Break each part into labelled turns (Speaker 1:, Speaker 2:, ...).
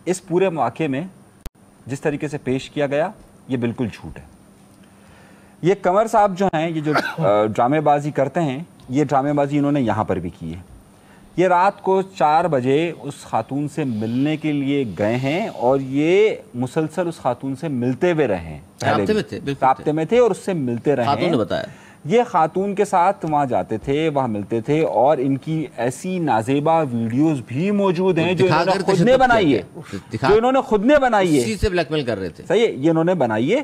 Speaker 1: اس پورے واقعے میں جس طریقے سے پیش کیا گیا یہ بالکل جھوٹ ہے. یہ قمر صاحب جو ہیں یہ جو ڈرامے بازی کرتے ہیں یہ ڈرامے بازی انہوں نے یہاں پر بھی کی ہے. یہ رات کو 4 بجے اس خاتون سے ملنے کے لیے گئے ہیں اور یہ مسلسل اس خاتون سے ملتے ہوئے رہے ہیں, رابطے میں تھے اور اس سے ملتے رہے.
Speaker 2: خاتون نے بتایا
Speaker 1: یہ خاتون کے ساتھ وہاں جاتے تھے, وہاں ملتے تھے, اور ان کی ایسی نازیبا ویڈیوز بھی موجود ہیں جو انہوں نے خود نے بنائی ہے, جو انہوں نے خود نے بنائی ہے,
Speaker 2: اسی سے بلیک میل کر رہے تھے.
Speaker 1: صحیح ہے, یہ انہوں نے بنائی ہے.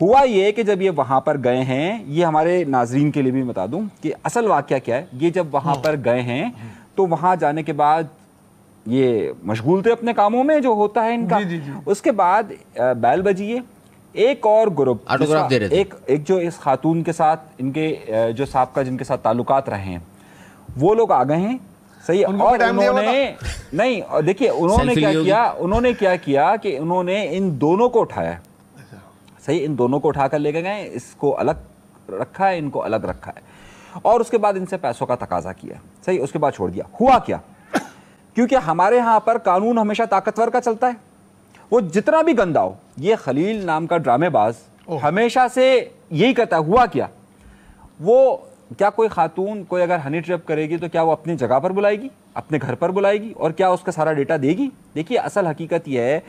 Speaker 1: ہوا یہ کہ جب یہ وہاں پر گئے ہیں, یہ ہمارے ناظرین کے لیے بھی بتا دوں کہ اصل واقعہ کیا ہے. یہ جب وہاں پر گئے ہیں تو وہاں جانے کے بعد یہ مشغول تھے اپنے کاموں میں جو ہوتا ہے ان کا. اس کے بعد بیل بجی ہے, ایک اور گروپ ایک جو اس خاتون کے ساتھ ان کے جو سابقہ جن کے ساتھ تعلقات رہے ہیں وہ لوگ آ گئے ہیں. صحیح, اور انہوں نے نہیں دیکھیے انہوں نے کیا کیا, انہوں نے کیا کیا کہ انہوں نے ان دونوں کو اٹھایا. صحیح, ان دونوں کو اٹھا کر لے کے گئے, اس کو الگ رکھا ہے, ان کو الگ رکھا ہے, اور اس کے بعد ان سے پیسوں کا تقاضا کیا. صحیح, اس کے بعد چھوڑ دیا. ہوا کیا, کیونکہ ہمارے ہاں پر قانون ہمیشہ طاقتور کا چلتا ہے, وہ جتنا بھی گندا ہو. یہ خلیل نام کا ڈرامے باز ہمیشہ سے یہی کہتا ہے. ہوا کیا, وہ کیا کوئی خاتون کوئی اگر ہنی ٹریپ کرے گی تو کیا وہ اپنی جگہ پر بلائے گی, اپنے گھر پر بلائے گی, اور کیا اس کا سارا ڈیٹا دے گی؟ دیکھیے اصل حقیقت یہ ہے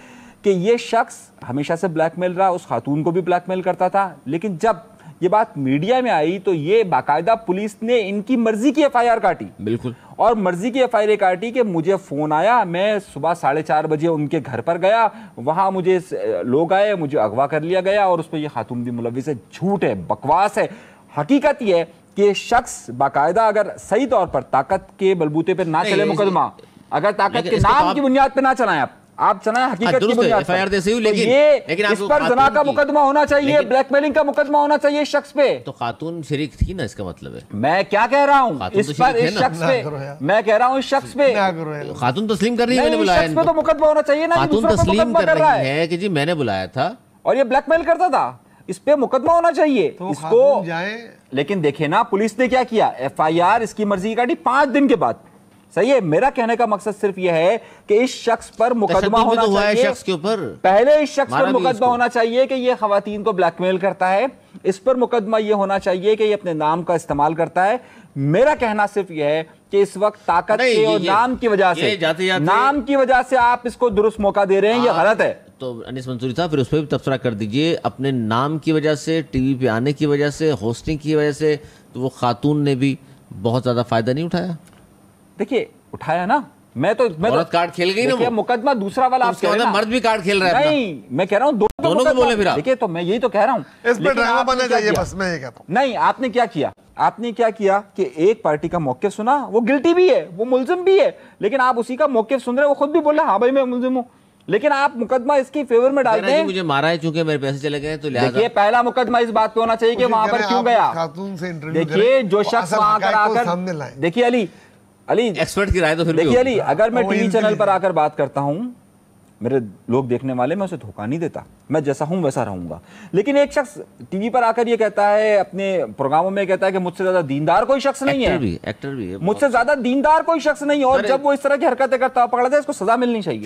Speaker 1: کہ یہ شخص ہمیشہ سے بلیک میل رہا, اس خاتون کو بھی بلیک میل کرتا تھا. لیکن جب یہ بات میڈیا میں آئی تو یہ باقاعدہ پولیس نے ان کی مرضی کی ایف آئی آر کاٹی. بالکل, اور مرضی کی ایف آئی آر کاٹی کہ مجھے فون آیا, میں صبح 4:30 بجے ان کے گھر پر گیا, وہاں مجھے لوگ آئے, مجھے اغوا کر لیا گیا, اور اس پہ یہ خاتون بھی ملوث ہے. جھوٹ ہے, بکواس ہے. حقیقت یہ ہے کہ شخص باقاعدہ اگر صحیح طور پر طاقت کے بلبوتے پہ نہ چلے مقدمہ, اگر طاقت کے نام کی بنیاد پہ نہ چلائیں آپ چلائیں حقیقت کی بنیاد پر, یہ اس پر زنا کا مقدمہ ہونا چاہیے, بلیک میلنگ کا مقدمہ ہونا چاہیے اس شخص پہ.
Speaker 2: تو خاتون شریک تھی نا, اس کا مطلب ہے.
Speaker 1: میں کیا کہہ رہا ہوں اس پر, اس شخص پہ میں کہہ رہا ہوں, اس شخص پہ
Speaker 2: خاتون تسلیم کر رہی ہے, میں نے بلایا.
Speaker 1: اس پہ تو مقدمہ ہونا چاہیے نا,
Speaker 2: خاتون تسلیم کر رہی ہے کہ جی میں نے بلایا تھا
Speaker 1: اور یہ بلیک میل کرتا تھا, اس پہ مقدمہ ہونا چاہیے اس کو. لیکن دیکھیں نا پولیس نے کیا کیا, ایف آئی آر اس کی مرضی کی کاٹی 5 دن کے بعد. صحیح ہے, میرا کہنے کا مقصد صرف یہ ہے کہ اس شخص پر مقدمہ ہونا چاہیے,
Speaker 2: شخص کے اوپر
Speaker 1: پہلے اس شخص پر مقدمہ ہونا چاہیے کہ یہ خواتین کو بلیک میل کرتا ہے, اس پر مقدمہ یہ ہونا چاہیے کہ یہ اپنے نام کا استعمال کرتا ہے. میرا کہنا صرف یہ ہے کہ اس وقت طاقت کے اور نام کی وجہ سے آپ اس کو درست موقع دے رہے ہیں, یہ غلط ہے.
Speaker 2: تو انیس منصوری صاحب پھر اس پہ بھی تبصرہ کر دیجئے. اپنے نام کی وجہ سے, ٹی وی پہ آنے کی وجہ سے, ہوسٹنگ کی وجہ سے, تو وہ خاتون نے بھی بہت زیادہ فائدہ نہیں اٹھایا.
Speaker 1: دیکھیے اٹھایا نا, میں تو
Speaker 2: عورت کارڈ کھیل گئی نا,
Speaker 1: مقدمہ دوسرا والا آپ کہہ رہے ہیں,
Speaker 2: مرد بھی کارڈ کھیل رہا ہے.
Speaker 1: نہیں میں کہہ رہا ہوں دونوں کو بولے پھر. دیکھیے تو میں یہی تو کہہ رہا ہوں,
Speaker 3: اس پہ ڈرامہ بننا چاہیے, بس میں یہ کہتا ہوں.
Speaker 1: نہیں, آپ نے کیا کیا, آپ نے کیا کیا کہ ایک پارٹی کا موقف سنا, وہ گلٹی بھی ہے, وہ ملزم بھی ہے, لیکن آپ اسی کا موقف سن رہے ہیں, وہ خود بھی بول رہے ہیں ہاں بھائی میں ملزم ہوں, لیکن آپ مقدمہ اس کی فیور میں ڈال دیں.
Speaker 2: مجھے مارا ہے چونکہ میرے پیسے چلے گئے, تو
Speaker 1: دیکھیے پہلا مقدمہ اس بات پہ ہونا چاہیے کہ وہاں پر کیوں گیا. دیکھیے جو شخص وہاں پر آ کر, دیکھیے علی
Speaker 2: ایکسپرٹ کی رائے تو پھر
Speaker 1: دیکھیے علی, اگر میں ٹی وی چینل پر آ کر بات کرتا ہوں, میرے لوگ دیکھنے والے, میں اسے دھوکہ نہیں دیتا, میں جیسا ہوں ویسا رہوں گا. لیکن ایک شخص ٹی وی پر آ کر یہ کہتا ہے, اپنے پروگراموں میں کہتا ہے کہ مجھ سے زیادہ دیندار کوئی شخص نہیں ہے,
Speaker 2: ایکٹر بھی ہے,
Speaker 1: مجھ سے زیادہ دیندار کوئی شخص نہیں ہے, اور جب وہ اس طرح کی حرکتیں کرتا ہے پکڑا جائے, اس کو سزا ملنی چاہیے.